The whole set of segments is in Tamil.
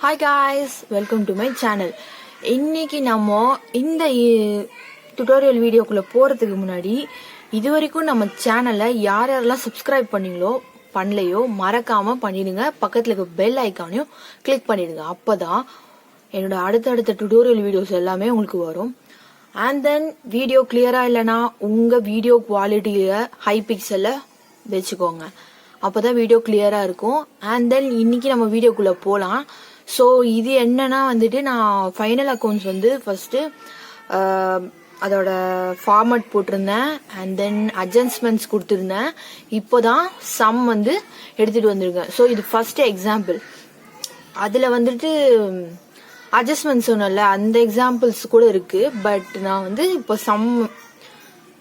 Hi guys, welcome to my channel. இன்னைக்கு நம்ம இந்த டுட்டோரியல் வீடியோக்குள்ள போறதுக்கு முன்னாடி இது வரைக்கும் நம்ம சேனலை யாரெல்லாம் சப்ஸ்கிரைப் பண்ணலையோ மறக்காம பண்ணிடுங்க. பக்கத்துல இருக்க பெல் ஐக்கானையும் கிளிக் பண்ணிடுங்க. அப்பதான் என்னோட அடுத்தடுத்த டுட்டோரியல் வீடியோஸ் எல்லாமே உங்களுக்கு வரும். அண்ட் தென் வீடியோ கிளியரா இல்லைன்னா உங்க வீடியோ குவாலிட்டியில ஹை பிக்சல்ல வச்சுக்கோங்க. அப்பதான் வீடியோ கிளியரா இருக்கும். அண்ட் தென் இன்னைக்கு நம்ம வீடியோக்குள்ள போலாம். ஸோ இது என்னன்னா வந்துட்டு நான் ஃபைனல் அக்கௌண்ட்ஸ் வந்து ஃபர்ஸ்ட் அதோட ஃபார்மட் போட்டிருந்தேன். அண்ட் தென் அட்ஜஸ்ட்மெண்ட்ஸ் கொடுத்துருந்தேன். இப்போதான் சம் வந்து எடுத்துட்டு வந்திருக்கேன். ஸோ இது ஃபர்ஸ்ட் எக்ஸாம்பிள். அதுல வந்துட்டு அட்ஜஸ்ட்மெண்ட் சொன்னல அந்த எக்ஸாம்பிள்ஸ் கூட இருக்கு. பட் நான் வந்து இப்போ சம்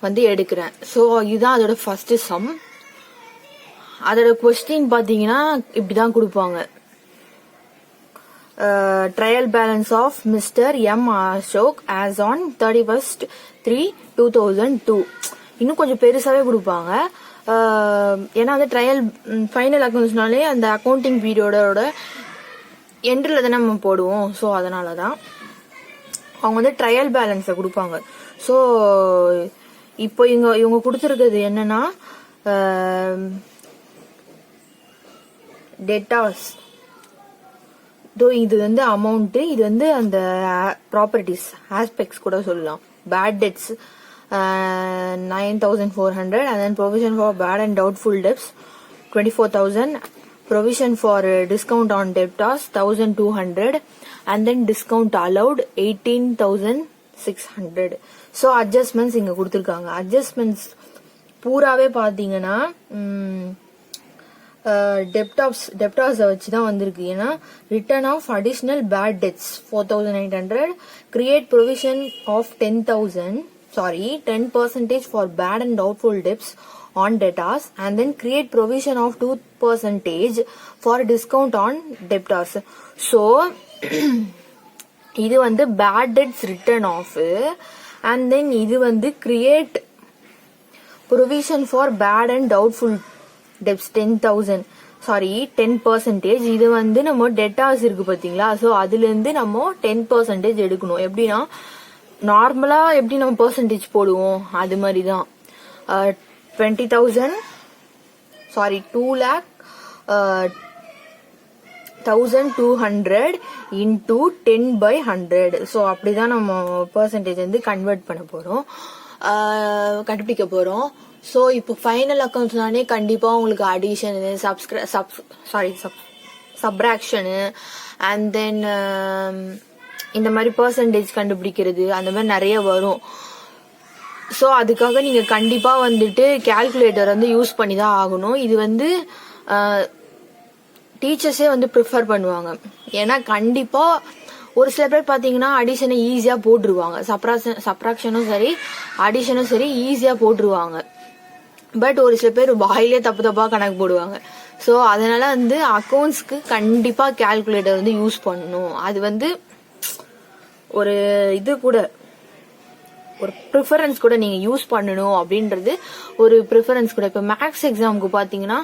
வந்து எடுக்கிறேன். ஸோ இதுதான் அதோட ஃபர்ஸ்ட் சம். அதோட கொஸ்டின் பாத்தீங்கன்னா இப்படிதான் கொடுப்பாங்க. Trial balance of Mr. M. Ashok as on 31/3/2002. இன்னும் கொஞ்சம் பெருசாவே கொடுப்பாங்க. ஏன்னா அந்த ட்ரையல் ஃபைனல் அக்கௌண்ட்ஸ்னாலே அந்த அக்கௌண்டிங் பீரியடோட எண்ட்ல தான் நம்ம போடுவோம். ஸோ அதனாலதான் அவங்க வந்து ட்ரையல் பேலன்ஸை கொடுப்பாங்க. ஸோ இப்போ இவங்க கொடுத்துருக்கிறது என்னன்னா டெட்டாஸ். இது வந்து அமௌண்ட், இது வந்து அந்த ப்ராப்பர்ட்டிஸ் ஆஸ்பெக்ட்ஸ் கூட சொல்லலாம். Bad debts 9,400 and then provision for bad and doubtful debts 24,000, provision for discount on debtors 1,200 and then discount allowed 18,600. so adjustments இங்க கொடுத்திருக்காங்க. அட்ஜஸ்ட்மெண்ட்ஸ் பூராவே பாத்தீங்கன்னா டெப்டார்ஸ் வச்சுதான் வந்திருக்கு. ஏன்னா return of additional bad debts 4,800, create provision of 10% for bad and doubtful debts on debtors and then create provision of 2% for discount on debtors. So இது வந்து bad debts return of. And then இது வந்து create provision for bad and doubtful debts 10%. இது வந்து நம்ம டெட்டாஸ் இருக்கு பாத்தீங்களா. சோ அதுல இருந்து நம்ம 10% எடுக்கணும். எப்படின்னா நார்மலா எப்படி நம்ம பெர்சன்டேஜ் போடுவோம் அது மாதிரிதான். 2,200 into 10/100. ஸோ அப்படிதான் நம்ம பெர்சன்டேஜ் வந்து கன்வெர்ட் பண்ண போறோம், கண்டுபிடிக்க போறோம். ஸோ இப்போ ஃபைனல் அக்கௌண்ட்ஸ்னாலே கண்டிப்பா உங்களுக்கு அடிஷனு, சப்ராக்ஷனு அண்ட் தென் இந்த மாதிரி பெர்சன்டேஜ் கண்டுபிடிக்கிறது அந்த மாதிரி நிறைய வரும். ஸோ அதுக்காக நீங்க கண்டிப்பா வந்துட்டு கால்குலேட்டர் வந்து யூஸ் பண்ணி தான் ஆகணும். இது வந்து டீச்சர்ஸே வந்து ப்ரிஃபர் பண்ணுவாங்க. ஏன்னா கண்டிப்பா ஒரு சில பேர் பாத்தீங்கன்னா அடிஷனை ஈஸியா போட்டுருவாங்க. சப்ராக்ஷனும் சரி அடிஷனும் சரி ஈஸியா போட்டுருவாங்க. பட் ஒரு சில பேர் வாயிலே தப்பா கணக்கு போடுவாங்க. ஸோ அதனால வந்து அக்கௌண்ட்ஸ்க்கு கண்டிப்பா கால்குலேட்டர் வந்து யூஸ் பண்ணணும். அது வந்து ஒரு இது கூட ஒரு ப்ரிஃபரன்ஸ் கூட நீங்க யூஸ் பண்ணணும் அப்படின்றது ஒரு ப்ரிஃபரன்ஸ் கூட. இப்ப மேக்ஸ் எக்ஸாமுக்கு பாத்தீங்கன்னா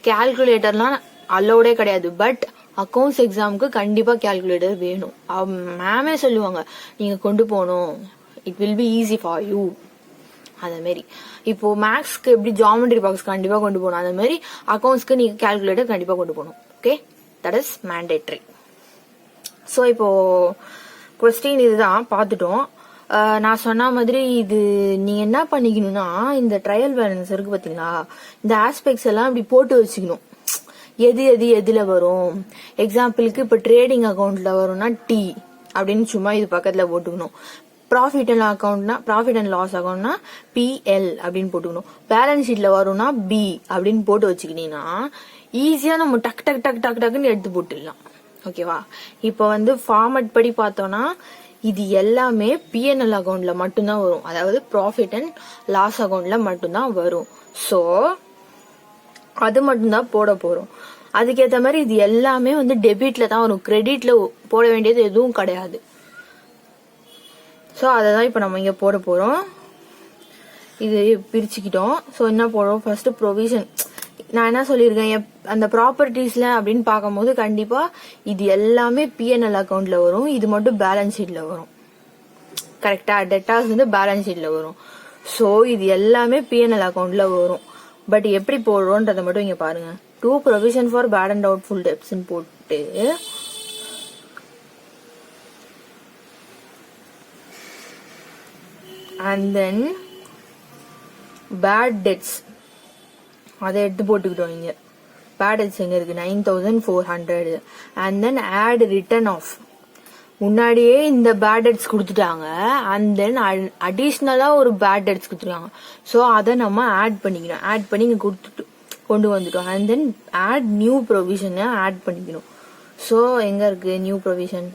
கால்குலேட்டர்லாம் அலோடே கிடையாது. பட் அக்கௌண்ட்ஸ் எக்ஸாமுக்கு கண்டிப்பா கால்குலேட்டர் வேணும். மேமே சொல்லுவாங்க நீங்க கொண்டு போகணும், it will be easy for you. அதே மாதிரி இப்போ மேக்ஸ்க்கு எப்படி ஜியோமெட்ரி பாக்ஸ் கண்டிப்பா கொண்டு போகணும், அதே மாதிரி அக்கௌண்ட்ஸ்க்கு நீங்க கால்குலேட்டர் கண்டிப்பா கொண்டு போகணும். Okay, that is mandatory. So இப்போ கொஸ்டின் இதுதான் பார்த்துட்டோம். நான் சொன்ன மாதிரி இது நீங்க என்ன பண்ணிக்கணும்னா இந்த ட்ரையல் பேலன்ஸ் இருக்கு பாத்தீங்களா, இந்த ஆஸ்பெக்ட்ஸ் எல்லாம் இப்படி போட்டு வச்சுக்கணும். எதுல வரும். எக்ஸாம்பிளுக்கு இப்ப ட்ரேடிங் அக்கௌண்ட்ல வரும்னா டி அப்படின்னு சும்மா இது பக்கத்துல போட்டுக்கணும். ப்ராஃபிட் அண்ட் லாஸ் அக்கௌண்ட்னா PL அப்படின்னு போட்டுக்கணும். பேலன்ஸ் ஷீட்ல வரும்னா B அப்படின்னு போட்டு வச்சுக்கிட்டீங்கன்னா ஈஸியா நம்ம டக்குன்னு எடுத்து போட்டுடலாம். ஓகேவா. இப்போ வந்து ஃபார்மட் படி பார்த்தோம்னா இது எல்லாமே PNL அக்கௌண்ட்ல மட்டும்தான் வரும். அதாவது ப்ராஃபிட் அண்ட் லாஸ் அக்கௌண்ட்ல மட்டும்தான் வரும். ஸோ அது மட்டும்தான் போட போறோம். அதுக்கேற்ற மாதிரி இது எல்லாமே வந்து டெபிட்ல தான் வரும். கிரெடிட்ல போட வேண்டியது எதுவும் கிடையாது. ஸோ அதை தான் இப்போ நம்ம இங்கே போட போகிறோம். இது பிரிச்சுக்கிட்டோம். ஸோ என்ன போடுறோம், ஃபர்ஸ்ட் ப்ரொவிஷன். நான் என்ன சொல்லியிருக்கேன், அந்த ப்ராப்பர்ட்டிஸ்ல அப்படின்னு பார்க்கும்போது கண்டிப்பா இது எல்லாமே பிஎன்எல் அக்கௌண்ட்ல வரும், இது மட்டும் பேலன்ஸ் ஷீட்ல வரும். கரெக்டா? டெட்டாஸ் வந்து பேலன்ஸ் ஷீட்ல வரும். ஸோ இது எல்லாமே பிஎன்எல் அக்கௌண்ட்ல வரும். பட் எப்படி போடுறோன்றதை மட்டும் இங்க பாருங்க. To provision for bad and doubtful debts போட்டு அண்ட் தென் பேட் டெட்ஸ் அதை எடுத்து போட்டுக்கிட்டோம். இங்க பேட் டெட்ஸ் எங்க இருக்கு, 9400. And then add return of, முன்னாடியே இந்த பேட் டெட்ஸ் கொடுத்துட்டாங்க, அண்ட் தென் அடிஷ்னலா ஒரு பேட் டெட்ஸ் கொடுத்துருக்காங்க. ஸோ அதை நம்ம ஆட் பண்ணிக்கணும். ஆட் பண்ணி இங்க கொடுத்துட்டு கொண்டு வந்துட்டோம். அண்ட் தென் ஆட் நியூ ப்ரொவிஷனை ஆட் பண்ணிக்கணும். ஸோ எங்க இருக்கு நியூ ப்ரொவிஷன்,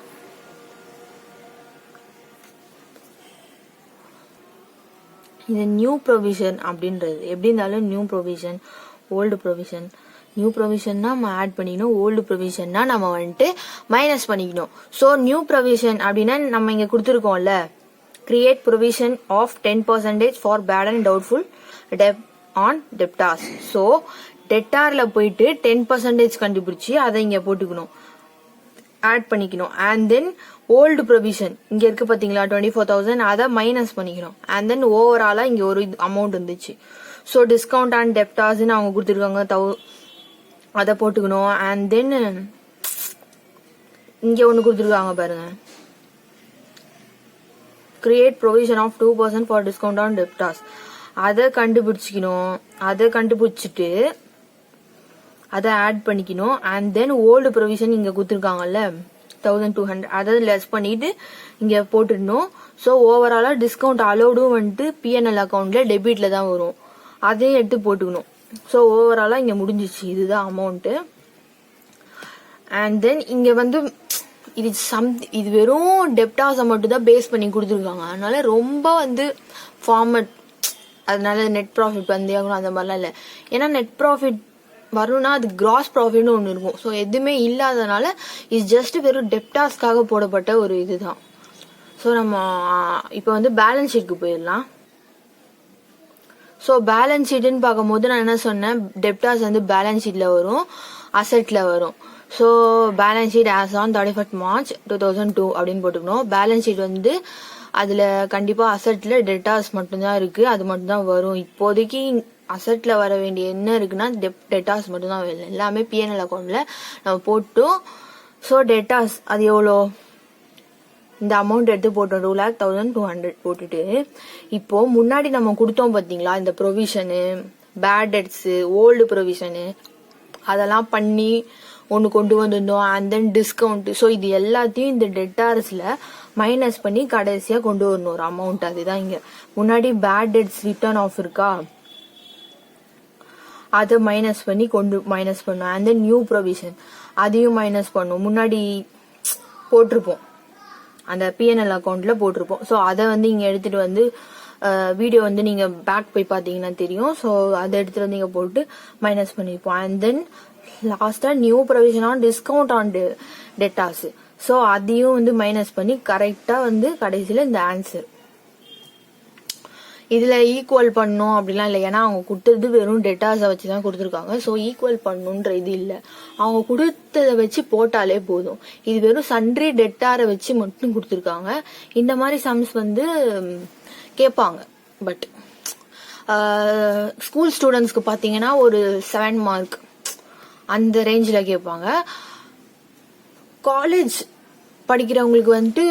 இந்த நியூ ப்ரொவிஷன் அப்படின்றது எப்படி இருந்தாலும் new provision, old provision. New ப்ரொவிஷன்னா நம்ம ஆட் பண்ணிக்கணும், ஓல்டு ப்ரொவிஷன்னா நம்ம வந்துட்டு மைனஸ் பண்ணிக்கணும். ஸோ நியூ ப்ரொவிஷன் அப்படின்னா நம்ம இங்க கொடுத்துருக்கோம்ல, create provision of 10% for bad and doubtful debt on debtors. So டெட்டார்ல போயிட்டு 10% கண்டுபிடிச்சி அதை இங்க போட்டுக்கணும், ஆட் பண்ணிக்கணும். அண்ட் தென் ஓல்டு ப்ரொவிஷன் இங்க இருக்கு பாத்தீங்களா 24,000, அதை மைனஸ் பண்ணிக்கணும். அண்ட் தென் ஓவராலா இங்க ஒரு அமௌண்ட் இருந்துச்சு. ஸோ டிஸ்கவுண்ட் ஆன் டெப்டாஸ் அவங்க கொடுத்துருக்காங்க, அதை போட்டுக்கணும். அண்ட் தென் இங்க ஒண்ணு கொடுத்துருக்காங்க பாருங்க, create provision of 2% for discount on debtors, அதை கண்டுபிடிச்சிக்கணும். அதை கண்டுபிடிச்சிட்டு அதை ஆட் பண்ணிக்கணும். அண்ட் தென் ஓல்டு ப்ரொவிஷன் இங்க கொடுத்துருக்காங்கல்ல 1200, அதை லெஸ் பண்ணிட்டு இங்க போட்டுடணும். ஸோ ஓவராலா டிஸ்கவுண்ட் அலோடும் வந்துட்டு பிஎன்எல் அக்கௌண்ட்ல டெபிட்ல தான் வரும், அதையும் எடுத்து போட்டுக்கணும். ஸோ ஓவராலா இங்க முடிஞ்சிச்சு, இதுதான் அமௌண்ட். அண்ட் தென் இங்க வந்து இது வெறும் டெப்டாஸை மட்டும் தான் பேஸ் பண்ணி கொடுத்துருக்காங்க, அதனால ரொம்ப வந்து ஃபார்மட், அதனால நெட் ப்ராஃபிட் வந்தே ஆகணும் அந்த மாதிரிலாம் இல்லை. ஏன்னா நெட் ப்ராஃபிட் வரணும்னா அது கிராஸ் ப்ராஃபிட்னு ஒன்று இருக்கும். ஸோ எதுவுமே இல்லாதனால இது ஜஸ்ட் வெறும் டெப்டாஸ்க்காக போடப்பட்ட ஒரு இதுதான். ஸோ நம்ம இப்போ வந்து பேலன்ஸ் ஷீட்க்கு போயிடலாம். ஸோ பேலன்ஸ் ஷீட்னு பார்க்கும்போது நான் என்ன சொன்னேன், டெப்டாஸ் வந்து பேலன்ஸ் ஷீட்ல வரும், அசெட்ல வரும். So balance sheet as on 31st March 2002 அப்படின்னு போட்டுக்கணும். பேலன்ஸ் ஷீட் வந்து அதுல கண்டிப்பா அசெட்ல டெட்டாஸ் மட்டும்தான் இருக்கு, அது மட்டும் தான் வரும். இப்போதைக்கு அசெட்ல வர வேண்டிய என்ன இருக்குன்னா டெட்டாஸ் மட்டும் தான் வரும், எல்லாமே பிஎன்எல் அக்கௌண்ட்ல நம்ம போட்டோம். ஸோ டெட்டாஸ் அது எவ்வளோ, இந்த அமௌண்ட் எடுத்து போட்டோம் 2,02,200 போட்டுட்டு, இப்போ முன்னாடி நம்ம கொடுத்தோம் பாத்தீங்களா இந்த provision, bad debts, old provision, அதெல்லாம் பண்ணி ஒன்று கொண்டு வந்திருந்தோம். And then discount. ஸோ இது எல்லாத்தையும் இந்த டெட்டார்ஸ்ல மைனஸ் பண்ணி கடைசியா கொண்டு வரணும் ஒரு அமௌண்ட். அதுதான் இங்க முன்னாடி பேட் டெட்ஸ் ரிட்டர்ன் ஆஃப் இருக்கா, அதை மைனஸ் பண்ணி மைனஸ் பண்ணும். அண்ட் தென் நியூ ப்ரொவிஷன் அதையும் மைனஸ் பண்ணும், முன்னாடி போட்டிருப்போம் அந்த பிஎன்எல் அக்கௌண்ட்ல போட்டிருப்போம். ஸோ அதை வந்து இங்க எடுத்துட்டு வந்து வீடியோ வந்து நீங்க பேக் போய் பாத்தீங்கன்னா தெரியும். ஸோ அதை எடுத்துட்டு வந்து இங்க போட்டு மைனஸ் பண்ணிருப்போம். அண்ட் தென் லாஸ்டா new provision on discount on debtors. So அதையும் வந்து மைனஸ் பண்ணி கரெக்டா வந்து கடைசியில இந்த ஆன்சர். இதுல ஈக்குவல் பண்ணும் அப்படிலாம் இல்லை, ஏன்னா அவங்க கொடுத்தது வெறும் டெட்டாஸை வச்சுதான் கொடுத்துருக்காங்க. ஸோ ஈக்குவல் பண்ணுன்ற இது இல்லை, அவங்க கொடுத்ததை வச்சு போட்டாலே போதும். இது வெறும் சன்ட்ரி டெட்டாரை வச்சு மட்டும் கொடுத்துருக்காங்க. இந்த மாதிரி சம்ஸ் வந்து கேட்பாங்க. பட் ஸ்கூல் ஸ்டூடெண்ட்ஸ்க்கு பாத்தீங்கன்னா ஒரு 7 மார்க் அந்த ரேஞ்சில் கேட்பாங்க. காலேஜ் படிக்கிறவங்களுக்கு வந்துட்டு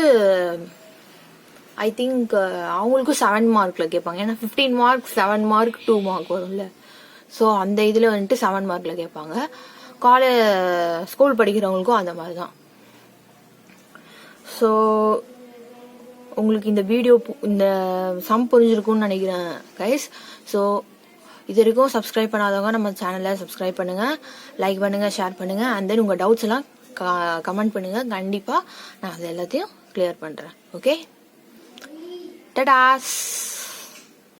ஐ திங்க் அவங்களுக்கும் 7 மார்க்ல கேட்பாங்க. ஏன்னா 15 மார்க் 7 மார்க் 2 மார்க் வரும்ல. ஸோ அந்த இதுல வந்துட்டு 7 மார்க்ல கேட்பாங்க. ஸ்கூல் படிக்கிறவங்களுக்கும் அந்த மாதிரி தான். ஸோ உங்களுக்கு இந்த வீடியோ இந்த சம் புரிஞ்சிருக்கும்னு நினைக்கிறேன் கைஸ். ஸோ இது வரைக்கும் சப்ஸ்கிரைப் பண்ணாதவங்க நம்ம சேனலை சப்ஸ்கிரைப் பண்ணுங்க, லைக் பண்ணுங்க, ஷேர் பண்ணுங்க. அண்ட் தென் உங்க டவுட்ஸ் எல்லாம் கமெண்ட் பண்ணுங்க. கண்டிப்பா நான் அது எல்லாத்தையும் கிளியர் பண்றேன். ஓகே, டடாஸ்.